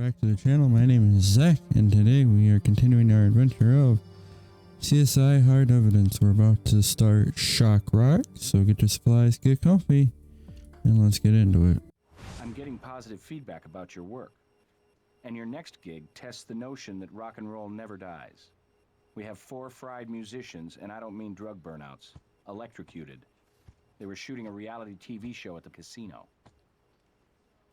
back to the channel. My name is Zach, and today we are continuing our adventure of CSI Hard Evidence. We're about to start Shock Rock, so get your supplies, get comfy, and let's get into it. I'm getting positive feedback about your work. And your next gig tests the notion that rock and roll never dies. We have 4 fried musicians, and I don't mean drug burnouts, electrocuted. They were shooting a reality TV show at the casino.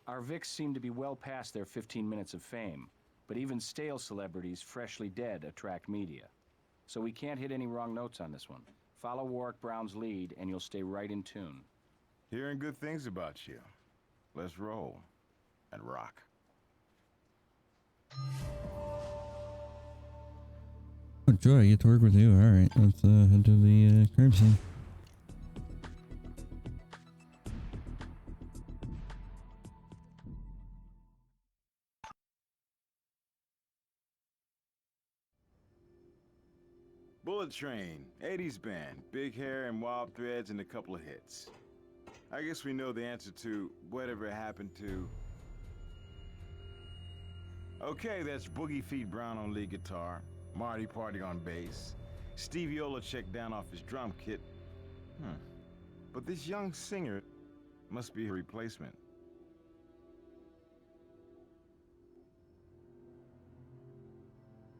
Our Vics seem to be well past their 15 minutes of fame, but even stale celebrities freshly dead attract media. So we can't hit any wrong notes on this one. Follow Warwick Brown's lead, and you'll stay right in tune. Hearing good things about you. Let's roll and rock. Oh, joy, I get to work with you. Alright, let's head to the crime scene. Bullet Train, 80s band, big hair and wild threads and a couple of hits. I guess we know the answer to whatever happened to... Okay, that's Boogie Feet Brown on lead guitar, Marty Party on bass, Stevie Olacek down off his drum kit. But this young singer must be a replacement.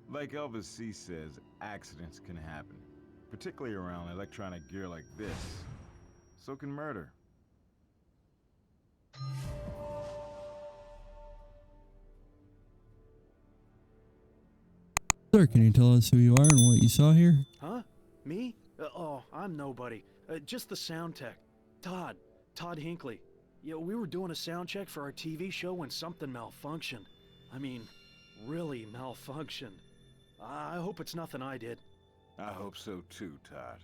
Like Elvis C says, accidents can happen, particularly around electronic gear like this. So can murder. Sir, can you tell us who you are and what you saw here? Huh? Me? Oh, I'm nobody. Just the sound tech. Todd Hinckley. Yeah, we were doing a sound check for our TV show when something malfunctioned. I mean, really malfunctioned. I hope it's nothing I did. I hope so too, Todd.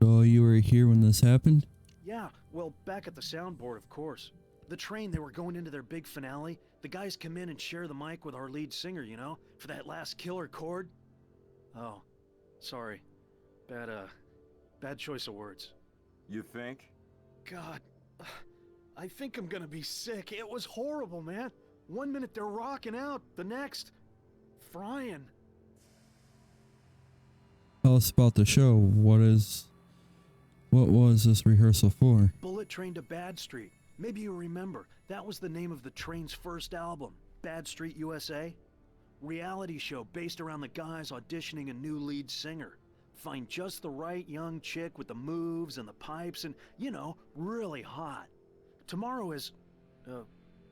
So you were here when this happened? Yeah, well, back at the soundboard, of course. The train, they were going into their big finale. The guys come in and share the mic with our lead singer, you know, for that last killer chord. Oh, sorry. Bad choice of words. You think? God, I think I'm gonna be sick. It was horrible, man. 1 minute they're rocking out, the next, frying. Tell us about the show. What was this rehearsal for? Bullet Train to Bad Street. Maybe you remember, that was the name of the Train's first album, Bad Street USA. Reality show based around the guys auditioning a new lead singer. Find just the right young chick with the moves and the pipes and, you know, really hot. Tomorrow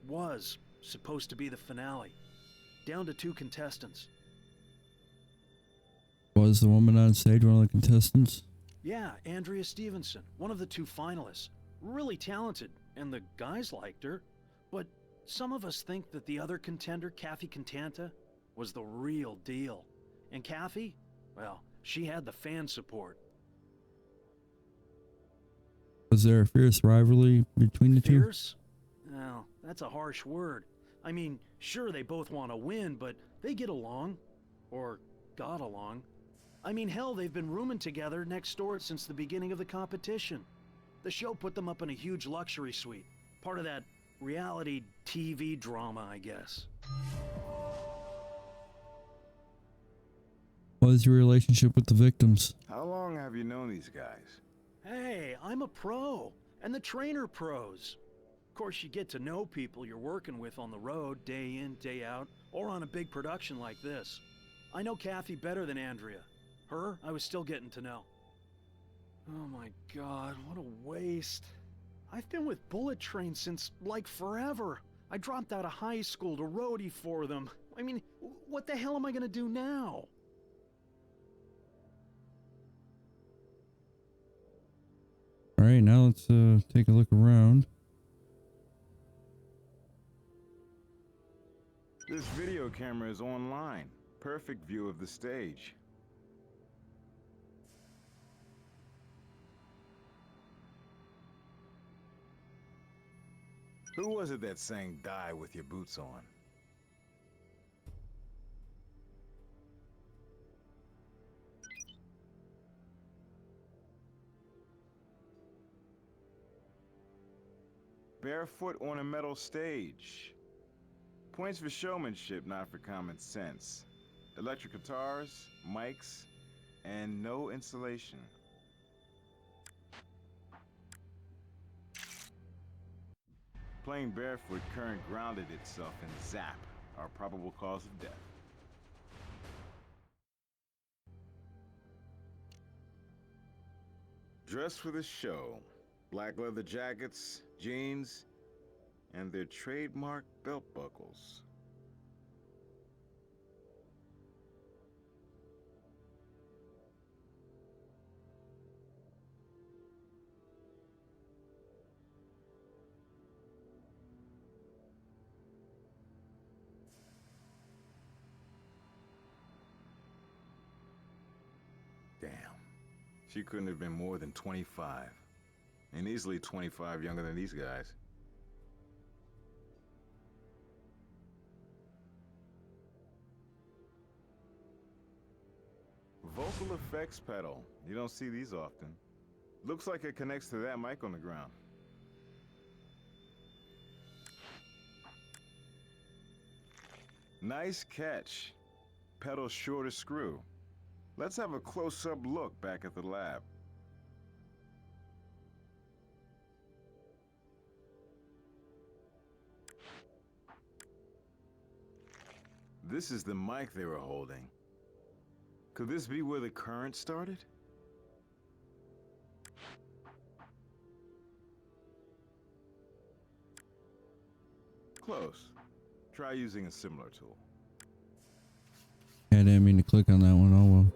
was supposed to be the finale. Down to 2 contestants. Was the woman on stage one of the contestants? Yeah, Andrea Stevenson, one of the 2 finalists. Really talented, and the guys liked her. But some of us think that the other contender, Kathy Cantanta, was the real deal. And Kathy, well, she had the fan support. Was there a fierce rivalry between the two? Fierce? Well, that's a harsh word. I mean, sure, they both want to win, but they get along. Or got along. I mean, hell, they've been rooming together next door since the beginning of the competition. The show put them up in a huge luxury suite. Part of that reality TV drama, I guess. What is your relationship with the victims? How long have you known these guys? Hey, I'm a pro, and the trainer pros. Of course, you get to know people you're working with on the road, day in, day out, or on a big production like this. I know Kathy better than Andrea. Her, I was still getting to know. Oh my God, what a waste. I've been with Bullet Train since, like, forever. I dropped out of high school to roadie for them. I mean, what the hell am I gonna do now? Alright, now let's take a look around. This video camera is online. Perfect view of the stage. Who was it that sang "Die with Your Boots On"? Barefoot on a metal stage. Points for showmanship, not for common sense. Electric guitars, mics, and no insulation. Playing barefoot, current grounded itself in zap, our probable cause of death. Dressed for the show. Black leather jackets, jeans, and their trademark belt buckles. Damn. She couldn't have been more than 25. And easily 25 younger than these guys. Vocal effects pedal. You don't see these often. Looks like it connects to that mic on the ground. Nice catch. Pedal sure to screw. Let's have a close-up look back at the lab. This is the mic they were holding. Could this be where the current started? Close. Try using a similar tool. I didn't mean to click on that one. Oh well.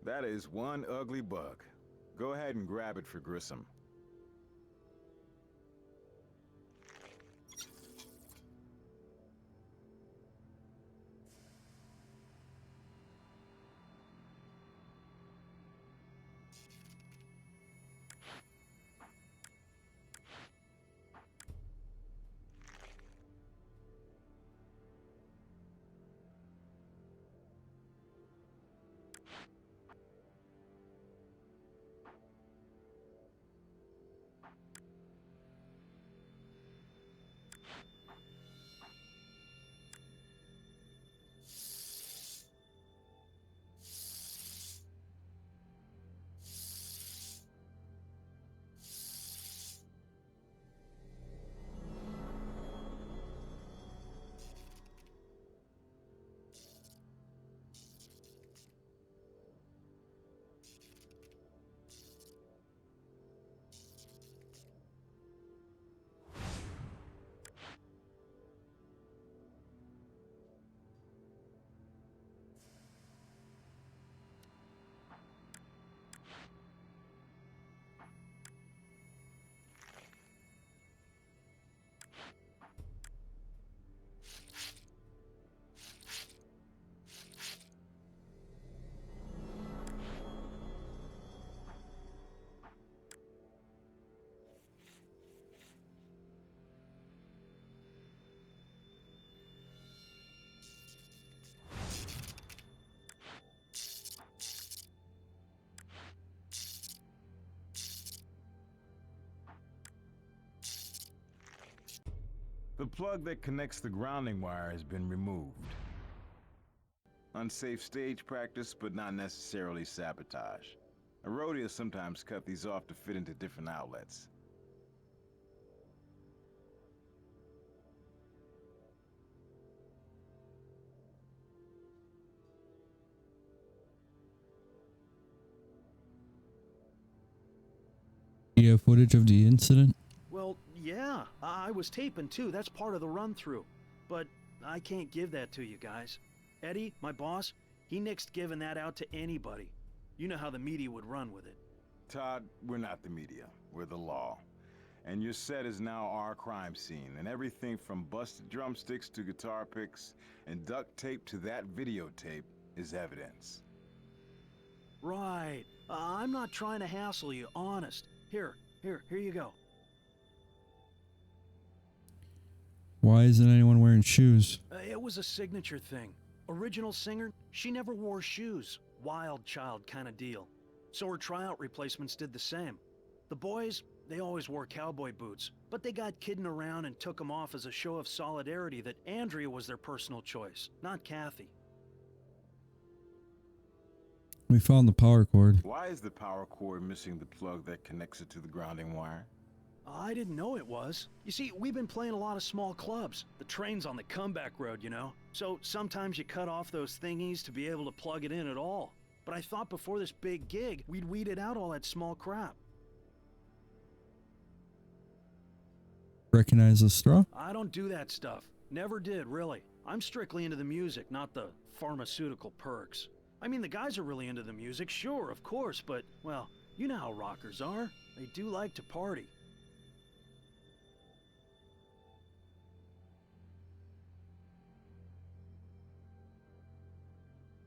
That is one ugly bug. Go ahead and grab it for Grissom. The plug that connects the grounding wire has been removed. Unsafe stage practice, but not necessarily sabotage. A rodeo sometimes cut these off to fit into different outlets. You have footage of the incident? Well, yeah, I was taping too, that's part of the run-through. But I can't give that to you guys. Eddie, my boss, he nixed giving that out to anybody. You know how the media would run with it. Todd, we're not the media. We're the law. And your set is now our crime scene, and everything from busted drumsticks to guitar picks and duct tape to that videotape is evidence. Right. I'm not trying to hassle you, honest. Here you go. Why isn't anyone wearing shoes? It was a signature thing. Original singer, she never wore shoes. Wild child kind of deal. So her tryout replacements did the same. The boys, they always wore cowboy boots, but they got kidding around and took them off as a show of solidarity that Andrea was their personal choice, not Kathy. We found the power cord. Why is the power cord missing the plug that connects it to the grounding wire? I didn't know it was. You see, we've been playing a lot of small clubs. The train's on the comeback road, you know? So sometimes you cut off those thingies to be able to plug it in at all. But I thought before this big gig, we'd weeded out all that small crap. Recognize the straw? I don't do that stuff. Never did, really. I'm strictly into the music, not the pharmaceutical perks. I mean, the guys are really into the music, sure, of course, but, well, you know how rockers are. They do like to party.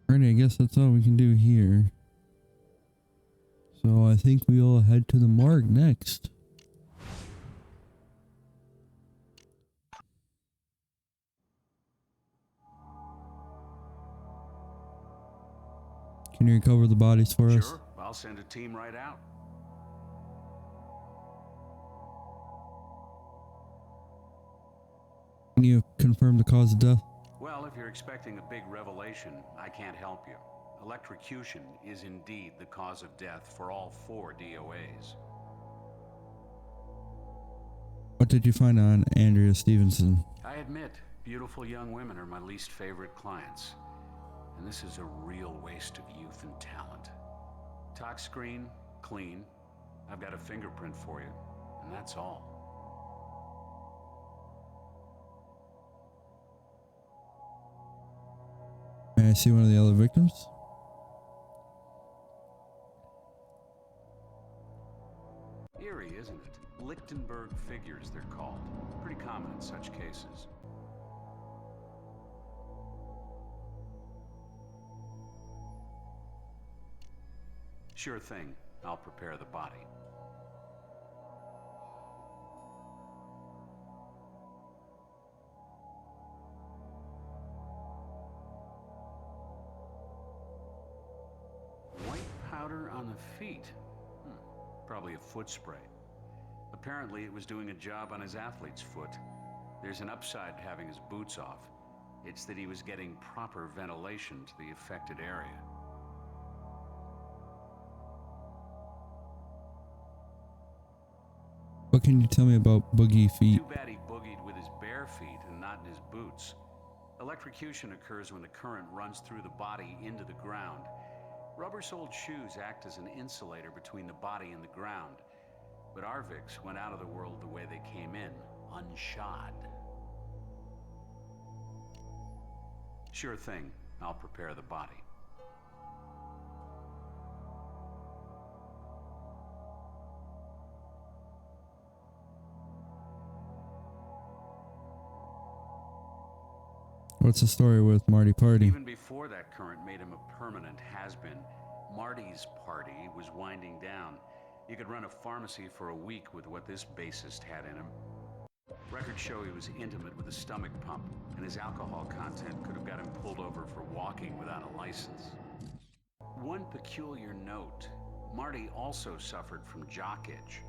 Alrighty, I guess that's all we can do here. So I think we'll head to the morgue next. Can you recover the bodies for us? Sure, I'll send a team right out. Can you confirm the cause of death? Well, if you're expecting a big revelation, I can't help you. Electrocution is indeed the cause of death for all 4 DOAs. What did you find on Andrea Stevenson? I admit, beautiful young women are my least favorite clients. And this is a real waste of youth and talent. Tox screen, clean. I've got a fingerprint for you, and that's all. May I see one of the other victims? Eerie, isn't it? Lichtenberg figures, they're called. Pretty common in such cases. Sure thing. I'll prepare the body. White powder on the feet. Probably a foot spray. Apparently it was doing a job on his athlete's foot. There's an upside to having his boots off. It's that he was getting proper ventilation to the affected area. What can you tell me about Boogie Feet? Too bad he boogied with his bare feet and not in his boots. Electrocution occurs when the current runs through the body into the ground. Rubber-soled shoes act as an insulator between the body and the ground. But our Vicks went out of the world the way they came in, unshod. Sure thing. I'll prepare the body. What's the story with Marty Party? Even before that current made him a permanent has-been, Marty's party was winding down. You could run a pharmacy for a week with what this bassist had in him. Records show he was intimate with a stomach pump, and his alcohol content could have got him pulled over for walking without a license. One peculiar note, Marty also suffered from jock itch.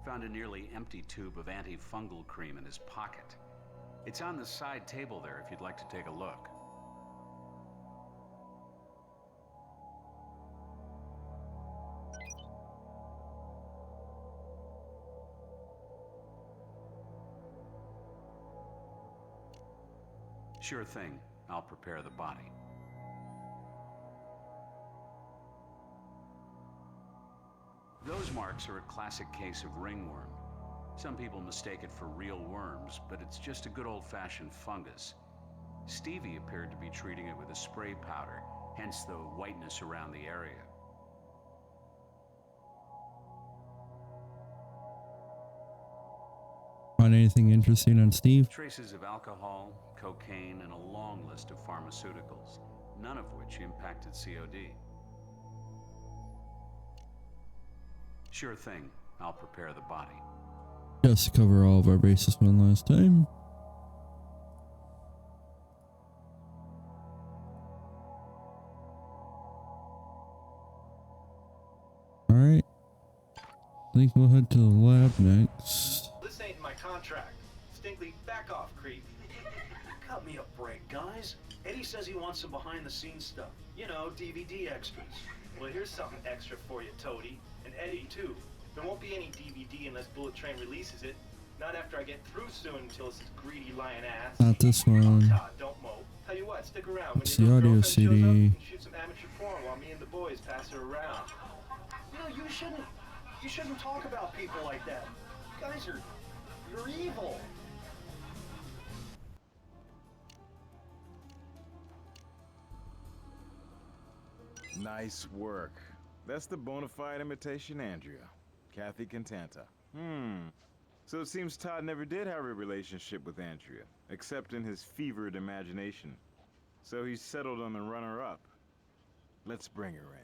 Found a nearly empty tube of antifungal cream in his pocket. It's on the side table there if you'd like to take a look. Sure thing. I'll prepare the body. Those marks are a classic case of ringworm. Some people mistake it for real worms, but it's just a good old-fashioned fungus. Stevie appeared to be treating it with a spray powder, hence the whiteness around the area. Find anything interesting on Steve? Traces of alcohol, cocaine, and a long list of pharmaceuticals, none of which impacted COD. Sure thing, I'll prepare the body. Just to cover all of our bases one last time. Alright. I think we'll head to the lab next. This ain't my contract. Stinkley, back off, creep. Cut me a break, guys. Eddie says he wants some behind-the-scenes stuff. You know, DVD extras. Well, here's something extra for you, Toady. And Eddie, too. There won't be any DVD unless Bullet Train releases it. Not after I get through soon until it's greedy lion ass. Not this one. Todd, don't mope. Tell you what, stick around. When It's your the audio girlfriend shows up, CD. you can shoot some amateur porn while me and the boys pass her around. You know, you shouldn't talk about people like that. You guys you're evil. Nice work. That's the bona fide imitation Andrea. Kathy Contenta. So it seems Todd never did have a relationship with Andrea, except in his fevered imagination. So he settled on the runner-up. Let's bring her in.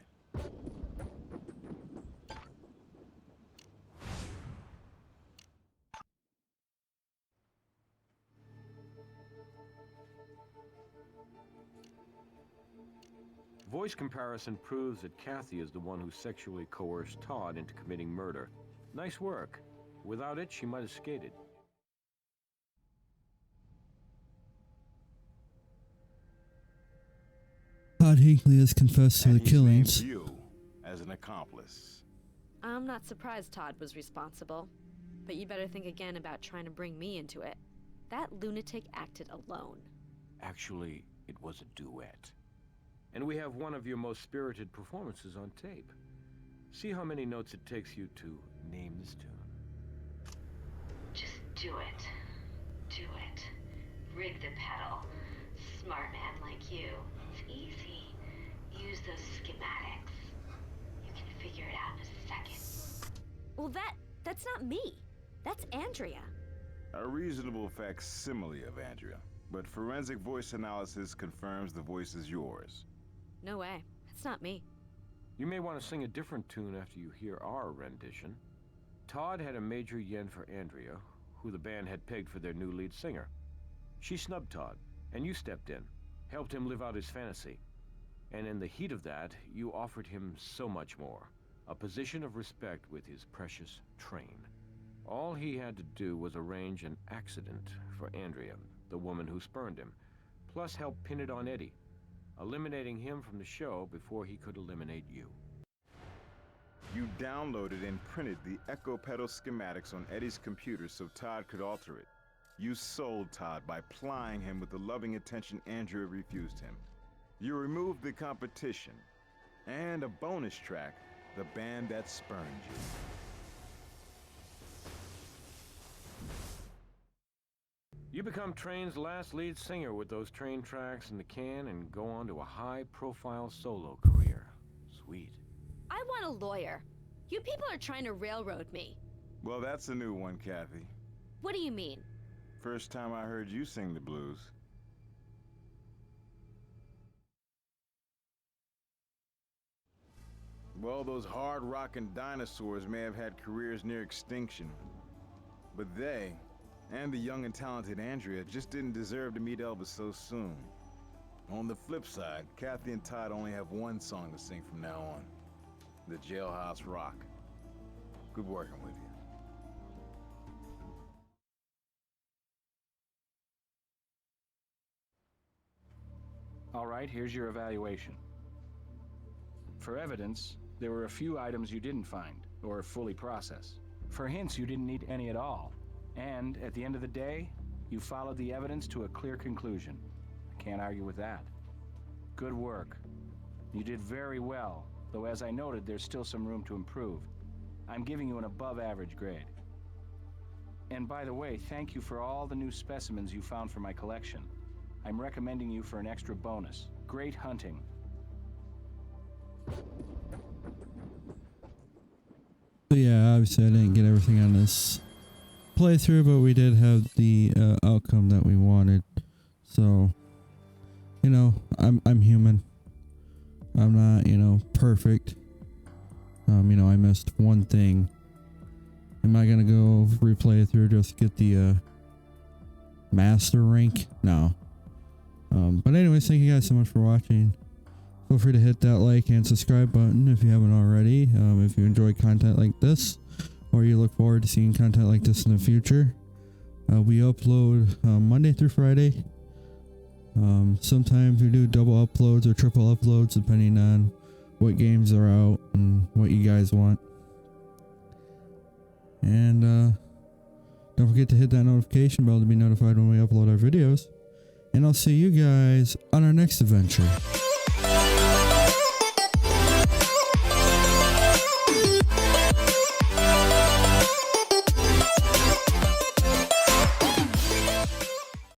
Voice comparison proves that Kathy is the one who sexually coerced Todd into committing murder. Nice work. Without it, she might have skated. Todd Hinckley has confessed to And the he's killings. named you as an accomplice. I'm not surprised Todd was responsible, but you better think again about trying to bring me into it. That lunatic acted alone. Actually, it was a duet. And we have one of your most spirited performances on tape. See how many notes it takes you to name this tune. Just do it. Do it. Rig the pedal. Smart man like you. It's easy. Use those schematics. You can figure it out in a second. Well, that's not me. That's Andrea. A reasonable facsimile of Andrea, but forensic voice analysis confirms the voice is yours. No way. That's not me. You may want to sing a different tune after you hear our rendition. Todd had a major yen for Andrea, who the band had pegged for their new lead singer. She snubbed Todd, and you stepped in, helped him live out his fantasy. And in the heat of that, you offered him so much more. A position of respect with his precious train. All he had to do was arrange an accident for Andrea, the woman who spurned him, plus help pin it on Eddie, eliminating him from the show before he could eliminate you. You downloaded and printed the Echo Pedal schematics on Eddie's computer so Todd could alter it. You sold Todd by plying him with the loving attention Andrea refused him. You removed the competition, and a bonus track, the band that spurned you. You become Train's last lead singer with those Train tracks in the can and go on to a high-profile solo career. Sweet. I want a lawyer. You people are trying to railroad me. Well, that's a new one, Kathy. What do you mean? First time I heard you sing the blues. Well, those hard-rocking dinosaurs may have had careers near extinction. But they, and the young and talented Andrea, just didn't deserve to meet Elvis so soon. On the flip side, Kathy and Todd only have one song to sing from now on. The Jailhouse Rock. Good working with you. All right, here's your evaluation. For evidence, there were a few items you didn't find, or fully process. For hints, you didn't need any at all. And, at the end of the day, you followed the evidence to a clear conclusion. I can't argue with that. Good work. You did very well, though as I noted, there's still some room to improve. I'm giving you an above-average grade. And by the way, thank you for all the new specimens you found for my collection. I'm recommending you for an extra bonus. Great hunting. So yeah, obviously I didn't get everything on this playthrough, but we did have the outcome that we wanted. So, you know, I'm human. I'm not, you know, perfect. You know, I missed one thing. Am I gonna go replay it through just to get the master rank? No. But anyways, thank you guys so much for watching. Feel free to hit that like and subscribe button if you haven't already. If you enjoy content like this, or you look forward to seeing content like this in the future. We upload Monday through Friday. Sometimes we do double uploads or triple uploads depending on what games are out and what you guys want. And don't forget to hit that notification bell to be notified when we upload our videos. And I'll see you guys on our next adventure.